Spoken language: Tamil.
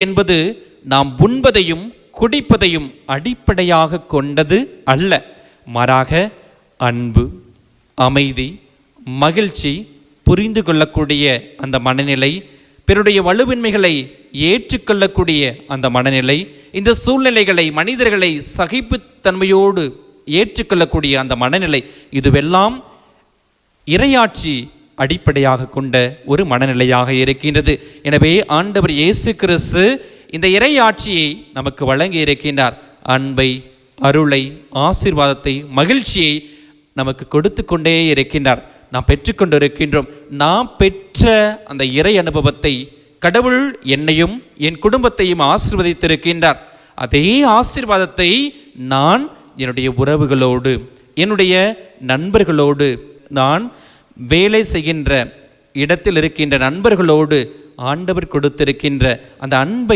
என்பது நாம் உண்பதையும் குடிப்பதையும் அடிப்படையாக கொண்டது அல்ல. மாறாக அன்பு, அமைதி, மகிழ்ச்சி, புரிந்து கொள்ளக்கூடிய அந்த மனநிலை, பிறருடைய வலுவின்மைகளை ஏற்றுக்கொள்ளக்கூடிய அந்த மனநிலை, இந்த சூழ்நிலைகளை மனிதர்களை சகிப்புத்தன்மையோடு ஏற்றுக்கொள்ளக்கூடிய அந்த மனநிலை, இதுவெல்லாம் இறையாட்சி அடிப்படையாக கொண்ட ஒரு மனநிலையாக இருக்கின்றது. எனவே ஆண்டவர் இயேசு கிறிஸ்து இந்த இறையாட்சியை நமக்கு வழங்கி இருக்கின்றார். அன்பை, அருளை, ஆசீர்வாதத்தை, மகிழ்ச்சியை நமக்கு கொடுத்து கொண்டே இருக்கின்றார். நாம் பெற்றுக்கொண்டு இருக்கின்றோம். நாம் பெற்ற அந்த இறை அனுபவத்தை கடவுள் என்னையும் என் குடும்பத்தையும் ஆசீர்வதித்திருக்கின்றார். அதே ஆசீர்வாதத்தை நான் என்னுடைய உறவுகளோடு, என்னுடைய நண்பர்களோடு, நான் வேலை செய்கின்ற இடத்தில் இருக்கின்ற நண்பர்களோடு ஆண்டவர் கொடுத்திருக்கின்ற அந்த அன்பை